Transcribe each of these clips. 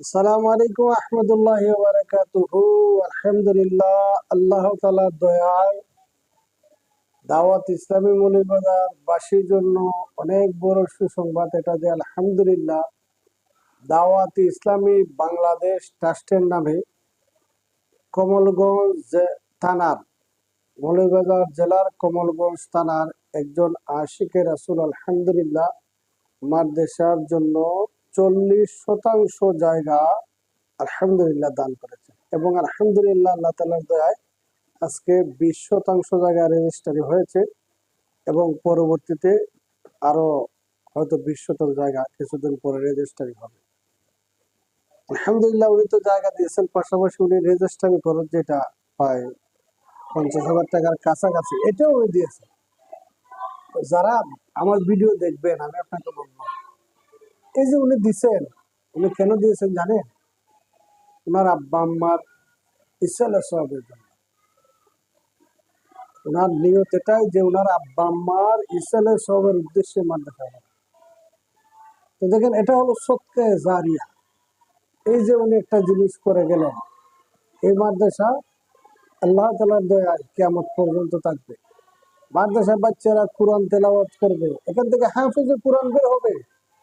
আসসালামু আলাইকুম আহমদুল্লাহি ওয়া বারাকাতুহু। আলহামদুলিল্লাহ, আল্লাহ তাআলার দয়ায় দাওয়াত ইসলামী মৌলভীবাজার বাসীর জন্য অনেক বড় সুসংবাদ এটা যে আলহামদুলিল্লাহ দাওয়াত ইসলামী বাংলাদেশ ট্রাস্টের নামে কমলগঞ্জ থানার মৌলভীবাজার জেলার কমলগঞ্জ থানার একজন আশিকে রাসূল আলহামদুলিল্লাহ মাদ্রাসার জন্য 40% জায়গা আলহামদুলিল্লাহ দান করেছেন এবং আলহামদুলিল্লাহ আল্লাহ তাআলার দয়ায় আজকে 20% জায়গায় রেজিস্ট্রি হয়েছে এবং পরবর্তীতে আরো হয়তো 20 শতক জায়গা কিছুদিন পরে রেজিস্ট্রি হবে। আলহামদুলিল্লাহ উনি তো জায়গা দিয়েছেন, পাশাপাশি উনি রেজিস্ট্রি খরচ যেটা হয় 50,000 টাকার কাছাকাছি এটাও উনি দিয়েছেন। যারা আমার ভিডিও দেখবেন আমি আপনাকে বলবো, এই যে উনি দিচ্ছেন, উনি কেন দিয়েছেন জানেন? ওনার আব্বা আম্মার ইসলামের সওয়াবের জন্য। ওনার নিয়ত এটাই যে ওনার আব্বা আম্মার ইসলামের সওয়াবের উদ্দেশ্যে মাদ্রাসা হবে। তো দেখেন, এটা হলো সদকা জারিয়া। এই যে উনি একটা জিনিস করে গেলেন, এই মাদ্রাসা আল্লাহ তাআলার দয়ায় কিয়ামত পর্যন্ত থাকবে। মাদ্রাসার বাচ্চারা কোরআন তেলাওয়াত করবে, এখান থেকে হাফেজে কোরআন বের হবে,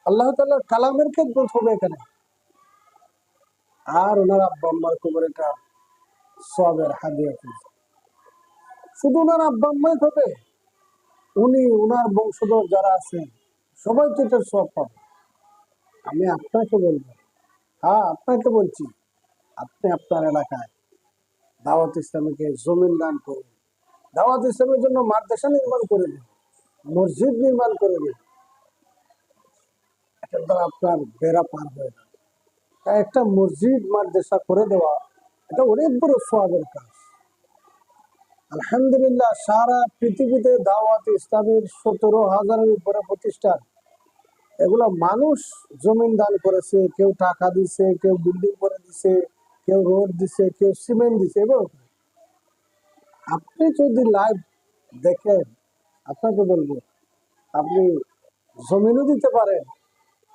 আল্লাহ তাআলার কালামের খেদমত হবে এখানে। আর ওনার আব্বা আম্মার কবরে এটা সওয়াবের হাদিয়া পেয়েছে। শুধু ওনার আব্বা আম্মাই হবে, উনি ওনার বংশধর যারা আছেন সবাই তো এটা সওয়াব পাবে। আমি আপনাকে বলবো, হ্যাঁ আপনাকে বলছি, আপনি আপনার এলাকায় দাওয়াত ইসলামীকে জমিন দান করুন, দাওয়াত ইসলামের জন্য মাদ্রাসা নির্মাণ করে দিন, মসজিদ নির্মাণ করে দিন। এটা দ্বারা আপনার বেড়া পার হয়ে যাবে। তাই একটা মসজিদ মাদ্রাসা করে দেওয়া এটা অনেক বড় সওয়াবের কাজ। আলহামদুলিল্লাহ, সারা পৃথিবীতে দাওয়াত ইসলামের 17,000-এর উপরে প্রতিষ্ঠান, এগুলো মানুষ জমিন দান করেছে, কেউ টাকা দিছে, কেউ বিল্ডিং করে দিছে, কেউ রোড দিছে, কেউ সিমেন্ট দিছে। এবং আপনি যদি লাইভ দেখেন, আপনাকে বলবো আপনি জমিনও দিতে পারেন,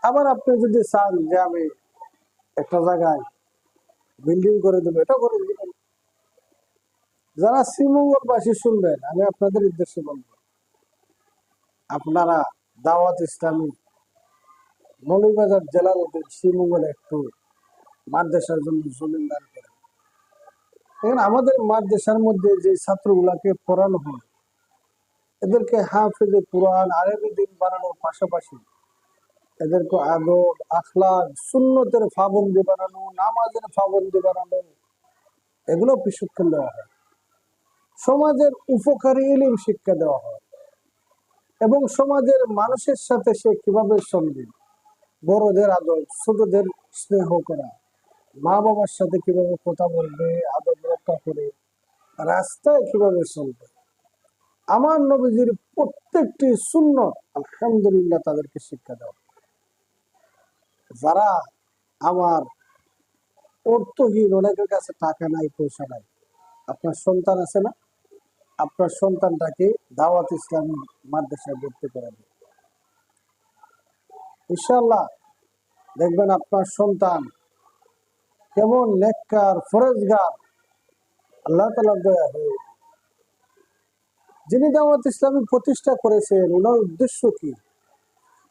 আবার আপনি যদি চান যে আমি একটা জায়গায় বিল্ডিং করে দেবো, এটা করে দিবেন। যারা শ্রীমঙ্গলবাসী শুনবেন, আমি আপনাদের উদ্দেশ্যে বলবো, আপনারা দাওয়াত ইসলামী মৌলভীবাজার জেলার মধ্যে শ্রীমঙ্গলে একটু মাদ্রাসার জন্য জমিন দান করেন। এখন আমাদের মাদ্রাসার মধ্যে যে ছাত্রগুলাকে পড়ানো হয়, এদেরকে হাফেজে কোরআন আরবি দিন বানানোর পাশাপাশি এদেরকে আদব আখলাক সুন্নতের পাবন্দি বানানো, নামাজের পাবন্দি বানানো, এগুলো প্রশিক্ষণ দেওয়া হয়। সমাজের উপকারী ইলম শিক্ষা দেওয়া হয় এবং সমাজের মানুষের সাথে সে কিভাবে সঙ্গী, বড়দের আদব, ছোটদের স্নেহ করা, মা বাবার সাথে কিভাবে কথা বলবে, আদব রক্ষা করে রাস্তায় কিভাবে চলবে, আমার নবীজির প্রত্যেকটি সুন্নত আলহামদুলিল্লাহ তাদেরকে শিক্ষা দেওয়া। যারা আমার অর্থহীন, অনেকের কাছে টাকা নাই পয়সা নাই, আপনার সন্তান আছে না, আপনার সন্তানটাকে দাওয়াত ইসলামী মাদ্রাসায় ভর্তি করে দিন। ইনশাআল্লাহ দেখবেন আপনার সন্তান কেমন নেককার ফরেজগার, আল্লাহ তাআলার দয়া হয়ে। যিনি দাওয়াত ইসলামী প্রতিষ্ঠা করেছেন, ওনার উদ্দেশ্য কি?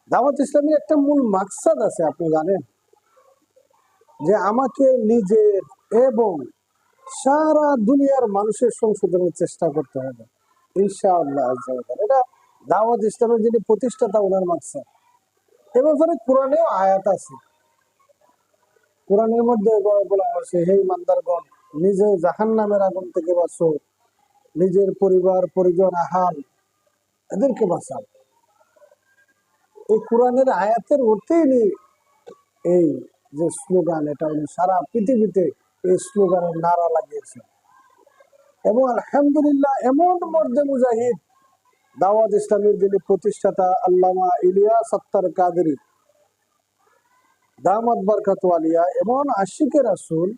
দাওয়াত ইসলামীর একটা মূল মাকসাদ আছে, আপনি জানেন যে আমাকে নিজের এবং সারা দুনিয়ার মানুষের সংশোধনের চেষ্টা করতে হবে ইনশাআল্লাহ আজ্জা ওয়া জাল। এটা দাওয়াত ইসলামের যিনি প্রতিষ্ঠাতা ওনার মাকসাদ। এ ব্যাপারে কোরআনেও আয়াত আছে। কোরআনের মধ্যে বলা হয়েছে, হে ইমানদারগণ, নিজে জাহান্নামের আগুন থেকে বাঁচো, নিজের পরিবার পরিজন আহাল এদেরকে বাঁচান। এই কোরআনের আয়াতের অর্থেই এই যে স্লোগান, এটা উনি সারা পৃথিবীতে এই স্লোগানের নারা লাগিয়েছেন। এবং আলহামদুলিল্লাহ এমন মর্দে মুজাহিদ দাওয়াত ইসলামের যিনি প্রতিষ্ঠাতা আল্লামা ইলিয়াস আত্তার কাদেরী দামাত বারকাতু আলিয়া, এমন আশিকে রাসূল,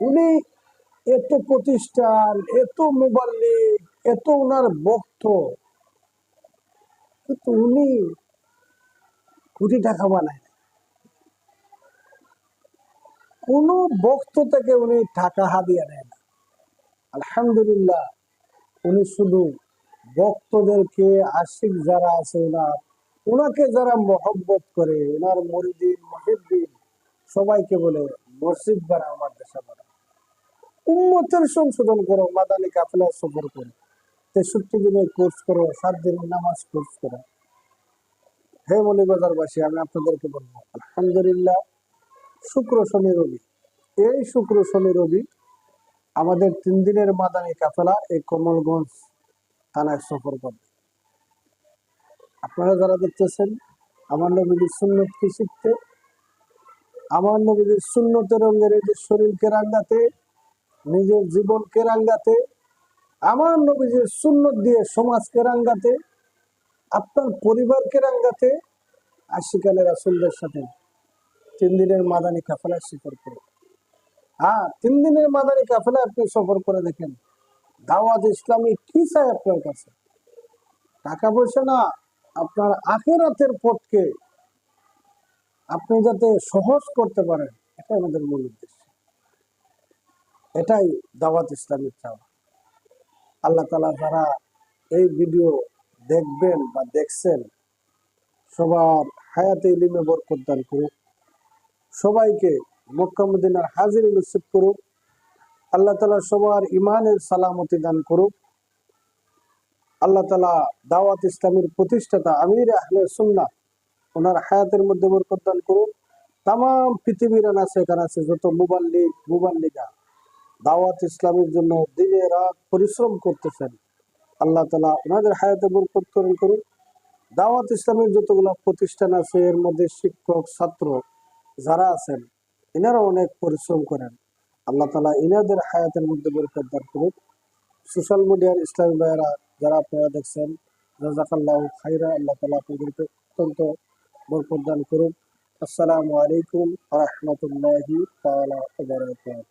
উনি এত প্রতিষ্ঠান, এত মুবাল্লিগ, এত ওনার ভক্ত, কিন্তু উনি কোটি টাকা বানায়। কোন ভক্ত থেকে উনি টাকা হাদিয়া নেয় না। আলহামদুলিল্লাহ, উনি শুধু ভক্তদেরকে, আশিক যারা আছে ওনাকে যারা মহব্বত করে, ওনার মুরিদিন মুহিব্বিন সবাইকে বলে মসজিদ বানাও, মাদ্রাসা বানাও, উম্মতের সংশোধন করো, মাদানী কাফেলা সফর করো, 63 দিনের কোর্স করো, 7 দিনের নামাজ কোর্স করো। হে মৌলভীবাজারবাসী, আমি আপনাদেরকে বলবো আলহামদুলিল্লাহ, শুক্র শনি রবি, এই শুক্র শনি রবি আমাদের 3 দিনের মাদানী কাফেলা এই কমলগঞ্জ থানায় সফর করবে। আপনারা যারা দেখতেছেন, আমার নবীর সুন্নত কি শিখতে, আমার নবীর সুন্নতের রঙের এই যে শরীরকে রাঙ্গাতে, নিজের জীবনকে রাঙ্গাতে, আমার নবীর সুন্নত দিয়ে সমাজকে রাঙ্গাতে, আপনার পরিবারকে রাঙ্গাতে, আশিকানে রাসূলদের সাথে 3 দিনের মাদানী কাফেলায় সফর করুন। হ্যাঁ, 3 দিনের মাদানী কাফেলায় আপনি সফর করে দেখেন, দাওয়াত ইসলামী কি চাই আপনার কাছে? টাকা পয়সা না, আপনার আখিরাতের পথকে আপনি যাতে সহজ করতে পারেন, এটাই আমাদের মূল উদ্দেশ্য, এটাই দাওয়াত ইসলামীর চাওয়া। আল্লাহ তাআলা যারা এই ভিডিও দেখবেন বা দেখছেন, সবার হায়াতে ইলমে বরকত দান করুক, সবাইকে মক্কা মদিনার হাজির নসিব করুক, আল্লাহ তাআলা সবার ইমানের সালামতি দান করুক। আল্লাহ তাআলা দাওয়াত ইসলামের প্রতিষ্ঠাতা আমির আহলে সুন্নাহ, ওনার হায়াতের মধ্যে বরকত দান করুক। তাম পৃথিবীর আনাচে কানাচে যত মুবাল্লিগা দাওয়াত ইসলামের জন্য দিনে রাত পরিশ্রম করতেছেন, আল্লাহ তাআলা ওনাদের হায়াতে বরকত দান করুক। দাওয়াত ইসলামের যতগুলো প্রতিষ্ঠান আছে, এর মধ্যে শিক্ষক ছাত্র যারা আছেন, এনারা অনেক পরিশ্রম করেন, আল্লাহ তাআলা ইনাদের হায়াতের মধ্যে বরকত দান করুক। সোশ্যাল মিডিয়ার ইসলামী ভাইয়েরা যারা আপনারা দেখছেন, জাযাকাল্লাহু খাইরা, আল্লাহ তাআলা আপনাদেরকে অত্যন্ত বরকত দান করুক। আসসালামু আলাইকুম ওয়া রাহমাতুল্লাহি তাআলা ওয়া বারাকাতুহু।